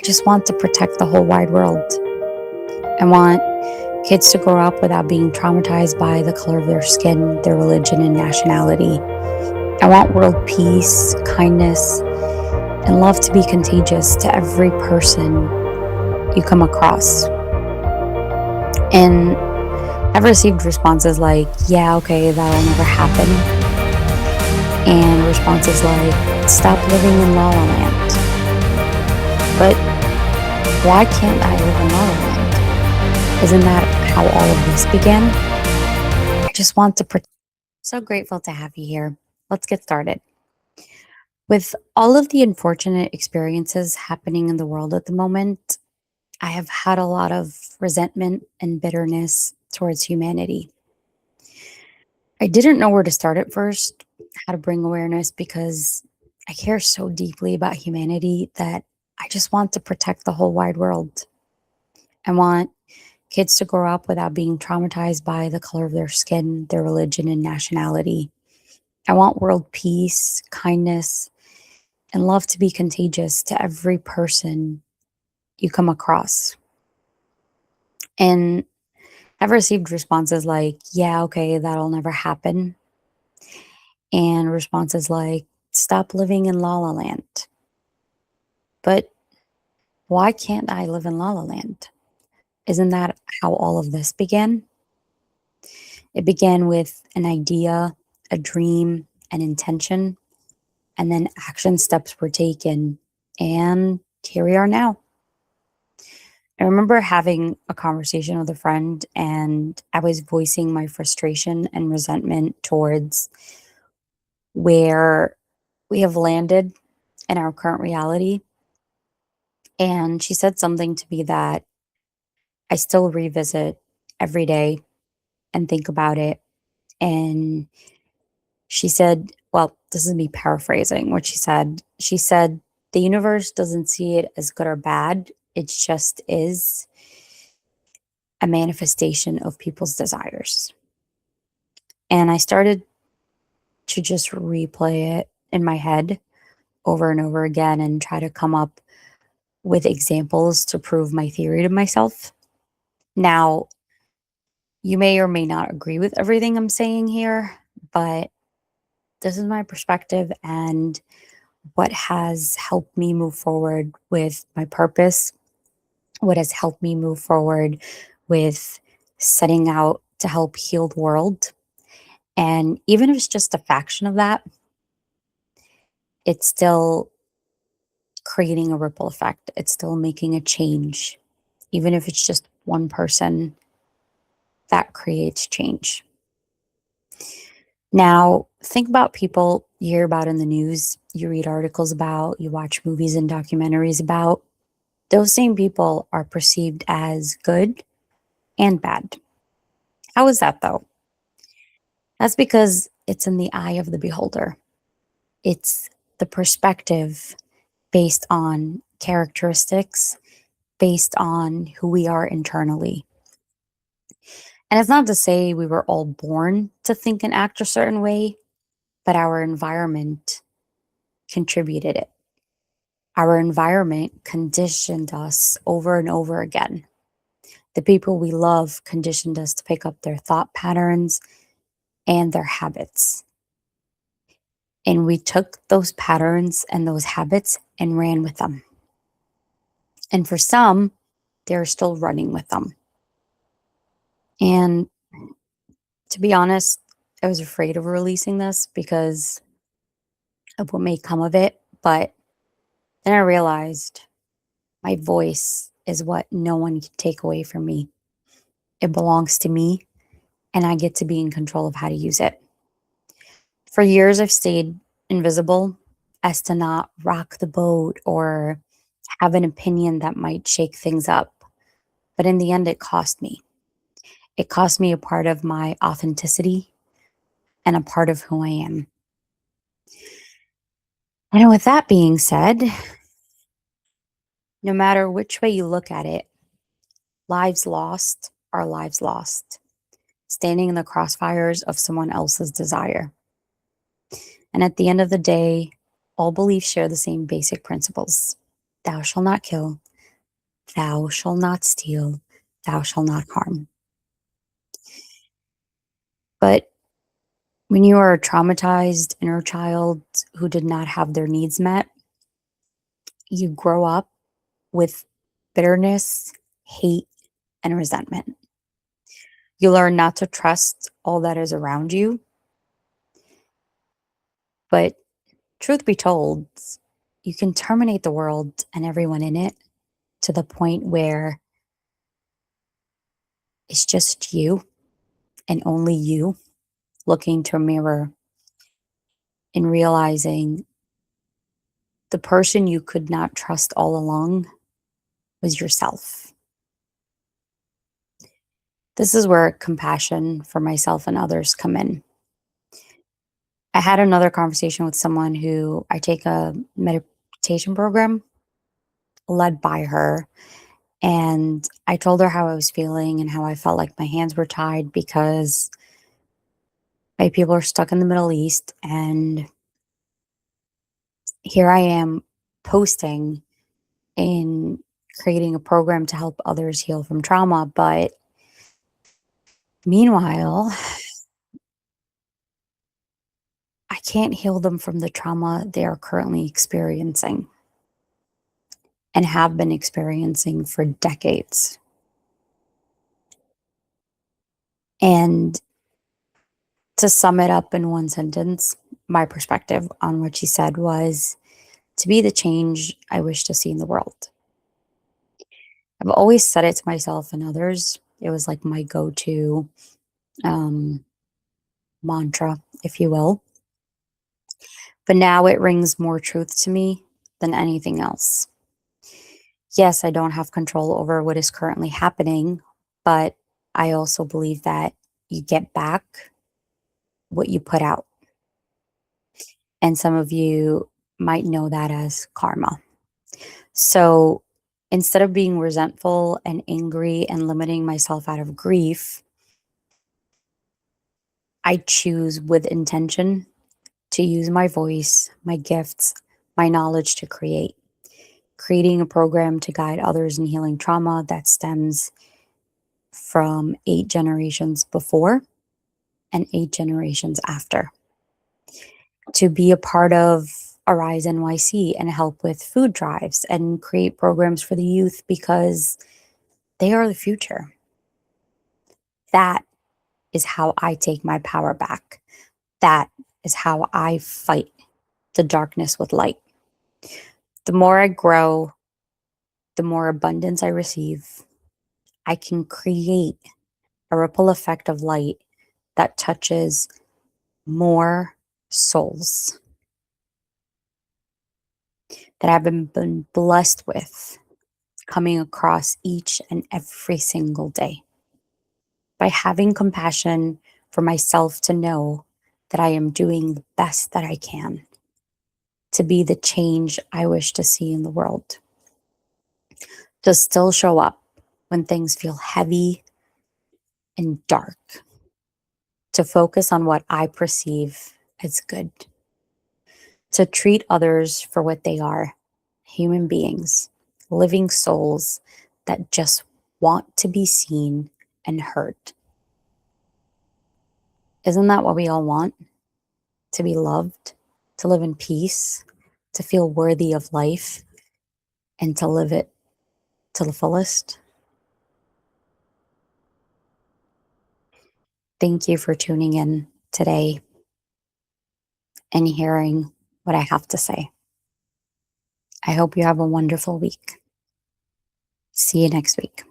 just want to protect the whole wide world. I want kids to grow up without being traumatized by the color of their skin, their religion, and nationality. I want world peace, kindness, and love to be contagious to every person you come across. And I've received responses like, yeah, okay, that'll never happen. And responses like, stop living in La La Land. But why can't I live in La La Land? Isn't that how all of this began? I just want to pretend. So grateful to have you here. Let's get started. With all of the unfortunate experiences happening in the world at the moment, I have had a lot of resentment and bitterness towards humanity. I didn't know where to start at first, how to bring awareness, because I care so deeply about humanity that I just want to protect the whole wide world. I want kids to grow up without being traumatized by the color of their skin, their religion, and nationality. I want world peace, kindness, and love to be contagious to every person you come across. And I've received responses like, yeah, okay, that'll never happen. And responses like, stop living in La La Land. But why can't I live in La La Land? Isn't that how all of this began? It began with an idea, a dream, an intention, and then action steps were taken. And here we are now. I remember having a conversation with a friend, and I was voicing my frustration and resentment towards where we have landed in our current reality. And she said something to me that I still revisit every day and think about it. And she said, well, this is me paraphrasing what she said. She said, the universe doesn't see it as good or bad, it just is a manifestation of people's desires. And I started to just replay it in my head over and over again and try to come up with examples to prove my theory to myself. Now, you may or may not agree with everything I'm saying here, but this is my perspective and what has helped me move forward with my purpose, what has helped me move forward with setting out to help heal the world. And even if it's just a fraction of that, it's still creating a ripple effect. It's still making a change. Even if it's just one person, that creates change. Now, think about people you hear about in the news, you read articles about, you watch movies and documentaries about. Those same people are perceived as good and bad. How is that though? That's because it's in the eye of the beholder. It's the perspective based on characteristics, based on who we are internally. And it's not to say we were all born to think and act a certain way, but our environment contributed it. Our environment conditioned us over and over again. The people we love conditioned us to pick up their thought patterns and their habits. And we took those patterns and those habits and ran with them. And for some, they're still running with them. And to be honest, I was afraid of releasing this because of what may come of it. But then I realized my voice is what no one can take away from me. It belongs to me, and I get to be in control of how to use it. For years, I've stayed invisible as to not rock the boat or have an opinion that might shake things up. But in the end, it cost me. It cost me a part of my authenticity and a part of who I am. And with that being said, no matter which way you look at it, lives lost are lives lost, standing in the crossfires of someone else's desire. And at the end of the day, all beliefs share the same basic principles. Thou shalt not kill, Thou shall not steal, thou shall not harm. But when you are a traumatized inner child who did not have their needs met, you grow up with bitterness, hate, and resentment. You learn not to trust all that is around you. But truth be told, you can terminate the world and everyone in it to the point where it's just you and only you looking to a mirror and realizing the person you could not trust all along was yourself. This is where compassion for myself and others come in. I had another conversation with someone who I take a meditation program led by her. And I told her how I was feeling and how I felt like my hands were tied because my people are stuck in the Middle East. And here I am posting in creating a program to help others heal from trauma. But meanwhile, I can't heal them from the trauma they are currently experiencing and have been experiencing for decades. And to sum it up in one sentence, my perspective on what she said was to be the change I wish to see in the world. I've always said it to myself and others. It was like my go to um, mantra, if you will. But now it rings more truth to me than anything else. Yes, I don't have control over what is currently happening, but I also believe that you get back what you put out. And some of you might know that as karma. So instead of being resentful and angry and limiting myself out of grief, I choose with intention to use my voice, my gifts, my knowledge to creating a program to guide others in healing trauma that stems from 8 generations before and 8 generations after. To be a part of Arise NYC and help with food drives and create programs for the youth because they are the future. That is how I take my power back. That is how I fight the darkness with light. The more I grow, the more abundance I receive. I can create a ripple effect of light that touches more souls that I've been blessed with coming across each and every single day. By having compassion for myself to know that I am doing the best that I can to be the change I wish to see in the world. To still show up when things feel heavy and dark. To focus on what I perceive as good. To treat others for what they are, human beings, living souls that just want to be seen and heard. Isn't that what we all want? To be loved, to live in peace, to feel worthy of life, and to live it to the fullest. Thank you for tuning in today and hearing what I have to say. I hope you have a wonderful week. See you next week.